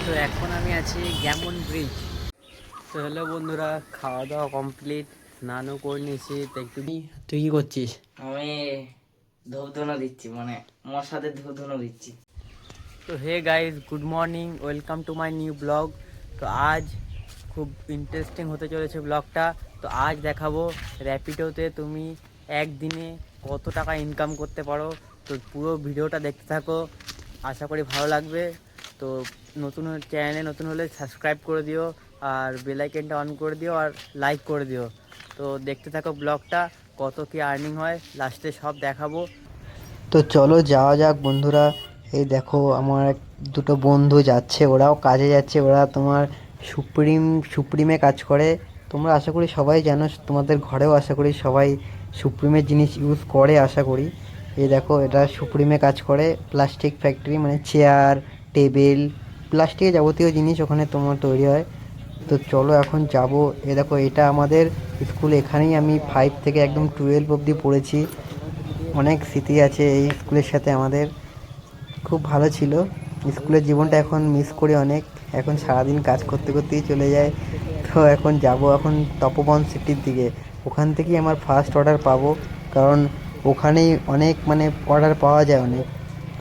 তো এখন আমি আছি গ্যামন ব্রিজ। তো হ্যালো বন্ধুরা, খাওয়া দাওয়া কমপ্লিট, স্নানও করে নিয়েছি। তো একটু তুই কি করছিস? আমি ধূপ ধুনো দিচ্ছি, মানে মশাদের ধূপ ধুনো দিচ্ছি। তো hey guys, good morning, welcome to my new vlog. তো আজ খুব ইন্টারেস্টিং হতে চলেছে ব্লগটা। তো আজ দেখাবো র্যাপিডোতে তুমি একদিনে কত টাকা ইনকাম করতে পারো। তো পুরো ভিডিওটা দেখতে থাকো, আশা করি ভালো লাগবে। তো নতুন চ্যানেলে নতুন হলে সাবস্ক্রাইব করে দিও, আর বেল আইকনটা অন করে দিও, আর লাইক করে দিও। তো দেখতে থাকো ব্লগটা, কত কি আর্নিং হয় লাস্টে সব দেখাবো। তো চলো যাওয়া যাক বন্ধুরা। এই দেখো আমার দুটো বন্ধু যাচ্ছে, ওরাও কাজে যাচ্ছে। ওরা তোমার সুপ্রিমে কাজ করে। তোমরা আশা করি সবাই জানো, তোমাদের ঘরেও আশা করি সবাই সুপ্রিমের জিনিস ইউজ করে আশা করি। এই দেখো এটা সুপ্রিমে কাজ করে, প্লাস্টিক ফ্যাক্টরি, মানে চেয়ার, টেবিল, প্লাস্টিকের যাবতীয় জিনিস ওখানে তোমার তৈরি হয়। তো চলো এখন যাব। এ দেখো এটা আমাদের স্কুল, এখানেই আমি 5 থেকে একদম 12 অবধি পড়েছি। অনেক স্মৃতি আছে এই স্কুলের সাথে আমাদের, খুব ভালো ছিল স্কুলের জীবনটা। এখন মিস করি অনেক, এখন সারাদিন কাজ করতে করতেই চলে যায়। তো এখন যাব এখন তপবন সিটির দিকে, ওখান থেকেই আমার ফার্স্ট অর্ডার পাবো। কারণ ওখানেই অনেক মানে অর্ডার পাওয়া যায় অনেক,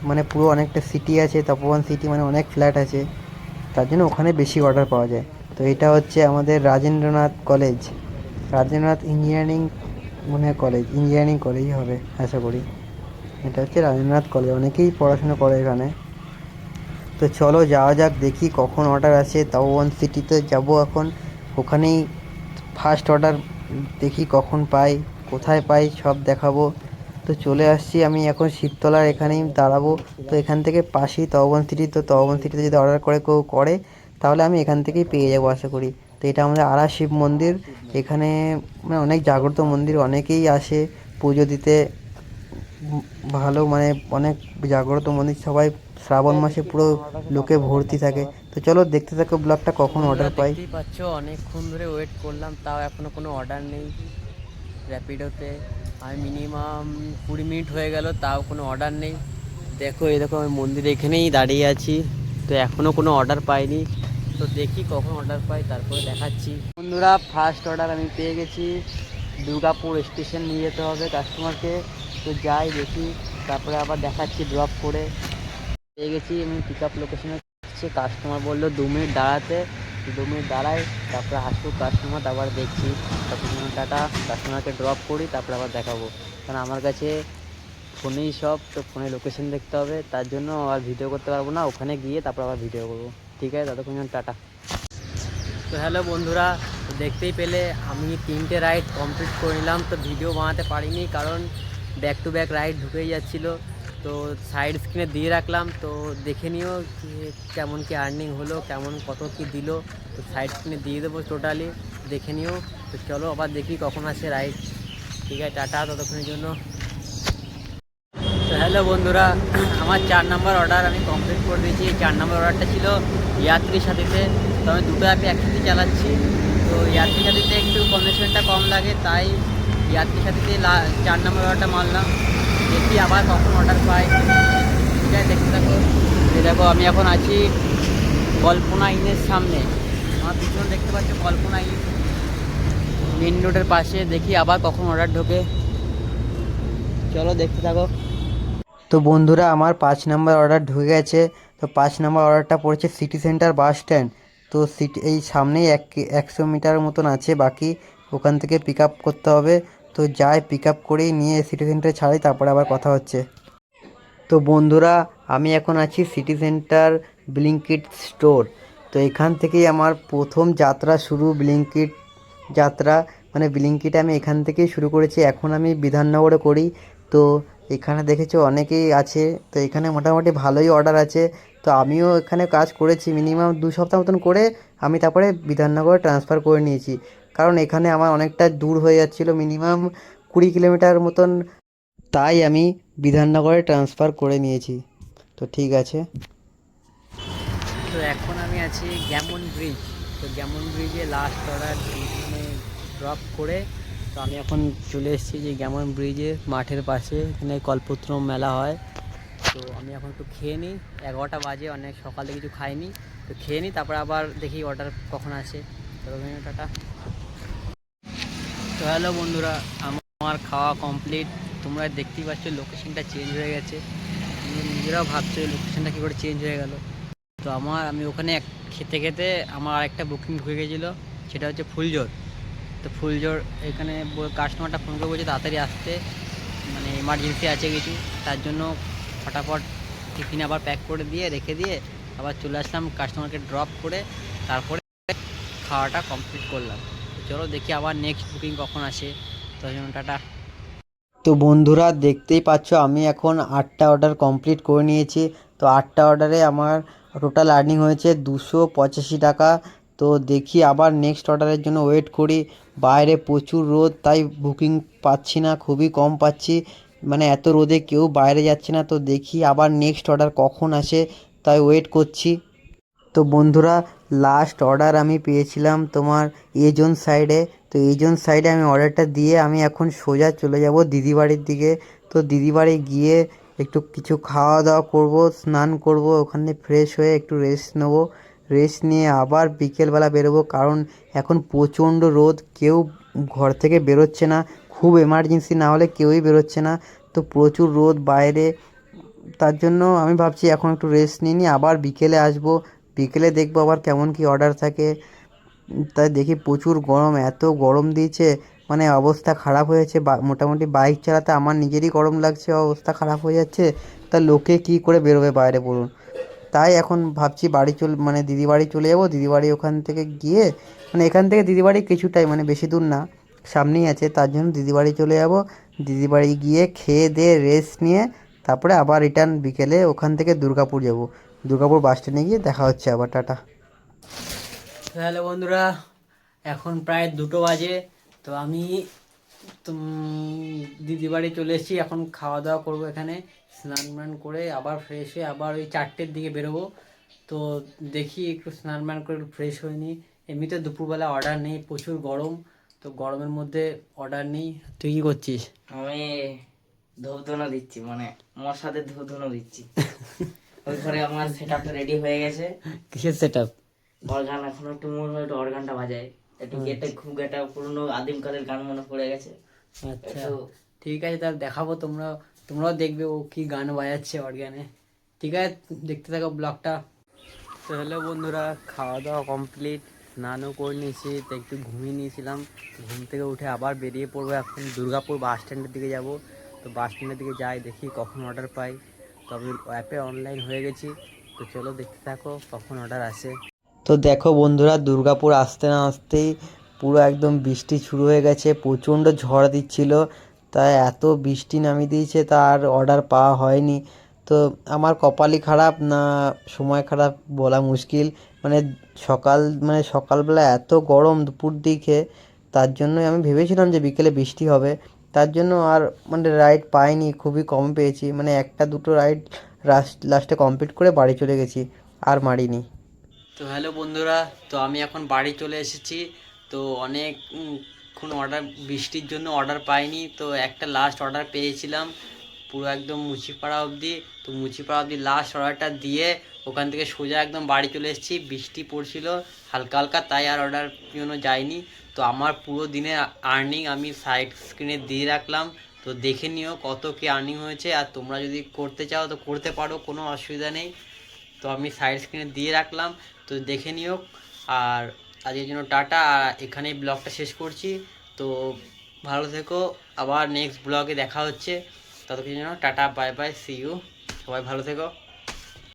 মানে পুরো অনেকটা সিটি আছে তপবন সিটি, মানে অনেক ফ্ল্যাট আছে, তার জন্য ওখানে বেশি অর্ডার পাওয়া যায়। তো এটা হচ্ছে আমাদের রাজেন্দ্রনাথ কলেজ, রাজেন্দ্রনাথ ইঞ্জিনিয়ারিং, মনে হয় কলেজ, ইঞ্জিনিয়ারিং কলেজই হবে আশা করি। এটা হচ্ছে রাজেন্দ্রনাথ কলেজ, অনেকেই পড়াশোনা করে এখানে। তো চলো যাওয়া যাক, দেখি কখন অর্ডার আসে। তপবন সিটিতে যাব এখন, ওখানেই ফার্স্ট অর্ডার দেখি কখন পাই, কোথায় পাই সব দেখাবো। তো চলে আসছি আমি এখন শিবতলার এখানেই দাঁড়াবো। তো এখান থেকে পাশেই তপবন সিটি, তো তপবন সিটিতে যদি অর্ডার করে কেউ করে তাহলে আমি এখান থেকেই পেয়ে যাবো আশা করি। তো এটা আমাদের আরা শিব মন্দির, এখানে মানে অনেক জাগ্রত মন্দির, অনেকেই আসে পুজো দিতে। ভালো মানে অনেক জাগ্রত মন্দির, সবাই শ্রাবণ মাসে পুরো লোকে ভর্তি থাকে। তো চলো দেখতে থাকো ব্লগটা, তো কখন বন্ধুরা অর্ডার পাই। দেখতেই পাচ্ছ, অনেকক্ষণ ধরে ওয়েট করলাম, তাও এখনও কোনো অর্ডার নেই র্যাপিডোতে। আমি মিনিমাম 20 মিনিট হয়ে গেল, তাও কোনো অর্ডার নেই। দেখো এই দেখো, আমি মন্দিরে এখানেই দাঁড়িয়ে আছি, তো এখনও কোনো অর্ডার পাইনি। তো দেখি কখন অর্ডার পাই, তারপরে দেখাচ্ছি। বন্ধুরা ফার্স্ট অর্ডার আমি পেয়ে গেছি, দুর্গাপুর স্টেশন নিয়ে যেতে হবে কাস্টমারকে। তো যাই দেখি, তারপরে আবার দেখাচ্ছি ড্রপ করে। পেয়ে গেছি আমি পিক আপ লোকেশনে, কাস্টমার বললো 2 মিনিট দাঁড়াতে। 2 মিনিট দাঁড়াই, তারপরে আসুক কাস্টমার, তারপর দেখছি। তারপর টাটা, কাস্টমারকে ড্রপ করি, তারপরে আবার দেখাবো। কারণ আমার কাছে ফোনেই সব, তো ফোনে লোকেশন দেখতে হবে, তার জন্য আর ভিডিও করতে পারবো না। ওখানে গিয়ে তারপর আবার ভিডিও করবো। ঠিক আছে, ততক্ষণ টাটা। তো হ্যালো বন্ধুরা, তো দেখতেই পেলে আমি 3টে রাইড কমপ্লিট করে নিলাম। তো ভিডিও বানাতে পারিনি, কারণ ব্যাক টু ব্যাক রাইড ঢুকেই যাচ্ছিলো। তো সাইড স্ক্রিনে দিয়ে রাখলাম, তো দেখে নিও কেমন কি আর্নিং হলো, কেমন কত কি দিল। তো সাইড স্ক্রিনে দিয়ে দেবো টোটালি, দেখে নিও। তো চলো আবার দেখি কখন আসে রাইড। ঠিক আছে, টাটা ততক্ষণের জন্য। তো হ্যালো বন্ধুরা, আমার 4 নম্বর অর্ডার আমি কমপ্লিট করে দিয়েছি। 4 নম্বর অর্ডারটা ছিল ইয়াত্রী সাথীতে। তো আমি দুটো অ্যাপে একসাথে চালাচ্ছি। তো ইয়াত্রী সাথীতে একটু কমিশনটা কম লাগে, তাই ইয়াত্রী সাথীতে 4 নম্বর অর্ডারটা মারলাম। দেখি আবার কখন অর্ডার পাই। ঠিক আছে, দেখতে থাকো। দেখো আমি এখন আছি কল্পনা ইনের সামনে, আমার পিছনে দেখতে পাচ্ছ কল্পনা ইন, মেন রোডের পাশে। দেখি আবার কখন অর্ডার ঢোকে, চলো দেখতে থাকো। তো বন্ধুরা আমার 5 নম্বর অর্ডার ঢুকে গেছে। তো 5 নম্বর অর্ডারটা পড়েছে সিটি সেন্টার বাস স্ট্যান্ড। তো সিটি এই সামনেই 100 মিটারের মতন আছে বাকি, ওখান থেকে পিক আপ করতে হবে। তো যাই, পিক আপ করেই নিয়ে সিটি সেন্টারে ছাড়ি, তারপরে আবার কথা হচ্ছে। তো বন্ধুরা আমি এখন আছি সিটি সেন্টার ব্লিঙ্কিট স্টোর। তো এখান থেকেই আমার প্রথম যাত্রা শুরু, ব্লিঙ্কিট যাত্রা, মানে ব্লিঙ্কিট আমি এখান থেকেই শুরু করেছি। এখন আমি বিধাননগরে করি। তো এখানে দেখেছো অনেকেই আছে, তো এখানে মোটামুটি ভালোই অর্ডার আছে। তো আমিও এখানে কাজ করেছি মিনিমাম 2 সপ্তাহ মতন করে, আমি তারপরে বিধাননগরে ট্রান্সফার করে নিয়েছি। কারণ এখানে আমার অনেকটা দূর হয়ে যাচ্ছিলো, মিনিমাম 20 কিলোমিটার মতন, তাই আমি বিধাননগরে ট্রান্সফার করে নিয়েছি। তো ঠিক আছে। তো এখন আমি আছি গ্যামন ব্রিজ। তো গ্যামন ব্রিজে লাস্ট অর্ডার মানে ড্রপ করে, তো আমি এখন চলে এসেছি যে গ্যামন ব্রিজে মাঠের পাশে, এখানে কল্পতরু মেলা হয়। তো আমি এখন একটু খেয়ে নিই, 11টা বাজে, অনেক সকাল থেকে কিছু খাইনি, তো খেয়ে নিই, তারপরে আবার দেখি অর্ডার কখন আসে। চলো টাটা। তো হ্যালো বন্ধুরা, আমার খাওয়া কমপ্লিট। তোমরা দেখতেই পাচ্ছ লোকেশনটা চেঞ্জ হয়ে গেছে, তোমরা নিজেরাও ভাবছো লোকেশনটা কী করে চেঞ্জ হয়ে গেল। তো আমি ওখানে খেতে খেতে আমার আরেকটা বুকিং ঢুকে গেছিলো, সেটা হচ্ছে ফুলজোর। তো ফুলজোর এখানে কাস্টমারটা ফোন করে বলছে তাড়াতাড়ি আসতে, মানে এমার্জেন্সি আছে কিছু, তার জন্য ফটাফট টিফিন আবার প্যাক করে দিয়ে রেখে দিয়ে আবার চলে আসলাম কাস্টমারকে ড্রপ করে, তারপরে খাওয়াটা কমপ্লিট করলাম। তো চলো দেখি আবার নেক্সট বুকিং কখন আসে, তার জন্য টাটা। তো বন্ধুরা দেখতেই পাচ্ছ আমি এখন 8টা অর্ডার কমপ্লিট করে নিয়েছি। তো 8টা অর্ডারে আমার টোটাল আর্নিং হয়েছে 285 টাকা। তো দেখি আবার নেক্সট অর্ডারের জন্য ওয়েট করি। বাইরে প্রচুর রোদ, তাই বুকিং পাচ্ছি না, খুবই কম পাচ্ছি, মানে এত রোদে কেউ বাইরে যাচ্ছে না। তো দেখি আবার নেক্সট অর্ডার কখন আসে, তাই ওয়েট করছি। তো বন্ধুরা লাস্ট অর্ডার আমি পেয়েছিলাম তোমার এজন সাইডে। তো এজন সাইডে আমি অর্ডারটা দিয়ে আমি এখন সোজা চলে যাব দিদিবাড়ির দিকে। তো দিদিবাড়ি গিয়ে একটু কিছু খাওয়া দাওয়া করব, স্নান করব, ওখানে ফ্রেশ হয়ে একটু রেস্ট নেব। রেস্ট নিয়ে আবার বিকেলবেলা বেরোবো, কারণ এখন প্রচণ্ড রোদ, কেউ ঘর থেকে বেরোচ্ছে না, খুব এমার্জেন্সি না হলে কেউই বেরোচ্ছে না। তো প্রচুর রোদ বাইরে, তার জন্য আমি ভাবছি এখন একটু রেস্ট নিয়ে নিই, আবার বিকেলে আসবো। বিকেলে দেখবো আবার কেমন কি অর্ডার থাকে। তাই দেখি প্রচুর গরম, এত গরম দিয়েছে, মানে অবস্থা খারাপ হয়েছে। মোটামুটি বাইক চালাতে আমার নিজেরই গরম লাগছে, অবস্থা খারাপ হয়ে যাচ্ছে, তা লোকে কি করে বেরোবে বাইরে বলুন। তাই এখন ভাবছি মানে দিদি বাড়ি চলে যাবো। দিদি বাড়ি ওখান থেকে গিয়ে, মানে এখান থেকে দিদি বাড়ি কিছুটাই, মানে বেশি দূর না, সামনেই আছে, তার জন্য দিদি বাড়ি চলে যাব। দিদি বাড়ি গিয়ে খেয়ে দিয়ে রেস্ট নিয়ে তারপরে আবার রিটার্ন বিকেলে ওখান থেকে দুর্গাপুর যাব। দুর্গাপুর বাস স্ট্যান্ডে গিয়ে দেখা হচ্ছে আবার, টাটা। হ্যালো বন্ধুরা, এখন প্রায় 2টো বাজে। তো আমি দিদি বাড়ি চলে এসেছি, এখন খাওয়া দাওয়া করবো এখানে, স্নান টান করে আবার ফ্রেশ হয়ে আবার ওই 4টের দিকে বেরোবো। তো দেখি একটু স্নান টান করে একটু ফ্রেশ হয়ে নিই। এমনিতে দুপুরবেলা অর্ডার নেই, প্রচুর গরম, তো গরমের মধ্যে অর্ডার নেই। তুই কী করছিস? আমি ধূপধুনো দিচ্ছি, মানে মশাদের ধূপধুনো দিচ্ছি। ওই ঘরে আমার সেট আপটা রেডি হয়ে গেছে। কিসের সেট আপ? অর্গান এখন একটু মনে হয় একটু অর্গানটা বাজায়, একটু গেটে খুব একটা পুরোনো আদিমকালের গান মনে পড়ে গেছে। আচ্ছা একটু ঠিক আছে, তাহলে দেখাবো, তোমরাও দেখবে ও কি গান বাজাচ্ছে অর্গানে। ঠিক আছে, দেখতে থাকো ব্লগটা। তো হ্যালো বন্ধুরা, খাওয়া দাওয়া কমপ্লিট, স্নানও করে নিয়েছি, তো একটু ঘুমিয়ে নিয়েছিলাম। ঘুম থেকে উঠে আবার বেরিয়ে পড়বো, এখন দুর্গাপুর বাস স্ট্যান্ডের দিকে যাব। তো বাস স্ট্যান্ডের দিকে যাই, দেখি কখন অর্ডার পাই। তো আমি অ্যাপে অনলাইন হয়ে গেছি, তো চলো দেখতে থাকো কখন অর্ডার আসে। তো দেখো বন্ধুরা, দুর্গাপুর আসতে না আসতেই পুরো একদম বৃষ্টি শুরু হয়ে গেছে, প্রচণ্ড ঝড় দিচ্ছিল, তাই এত বৃষ্টি নামিয়ে দিয়েছে, তা আর অর্ডার পাওয়া হয়নি। তো আমার কপালই খারাপ না সময় খারাপ বলা মুশকিল, মানে সকালবেলা এত গরম দুপুর দিকে, তার জন্যই আমি ভেবেছিলাম যে বিকেলে বৃষ্টি হবে, তার জন্য আর মানে রাইড পাইনি, খুবই কম পেয়েছি, মানে একটা দুটো রাইড লাস্টে কমপ্লিট করে বাড়ি চলে গেছি, আর মারিনি। তো হ্যালো বন্ধুরা, তো আমি এখন বাড়ি চলে এসেছি। তো অনেকক্ষণ অর্ডার, বৃষ্টির জন্য অর্ডার পাইনি, তো একটা লাস্ট অর্ডার পেয়েছিলাম পুরো একদম মুচিপাড়া অবধি। তো মুচিপাড়া অবধি লাস্ট অর্ডারটা দিয়ে ওখান থেকে সোজা একদম বাড়ি চলে এসেছি। বৃষ্টি পড়ছিল হালকা হালকা, তাই আর অর্ডার জন্য যাইনি। তো আমার পুরো দিনের আর্নিং আমি সাইড স্ক্রিনে দিয়ে রাখলাম, তো দেখে নিও কত কি আর্নিং হয়েছে। আর তোমরা যদি করতে চাও তো করতে পারো, কোনো অসুবিধা নেই। তো আমি সাইড স্ক্রিনে দিয়ে রাখলাম, তো দেখে নিও। আর আজকের জন্য টাটা, আর এখানেই ব্লগটা শেষ করছি। তো ভালো থেকো, আবার নেক্সট ব্লগে দেখা হচ্ছে। ততক্ষণ জন্য tata, bye bye, see you, সবাই ভালো থেকো।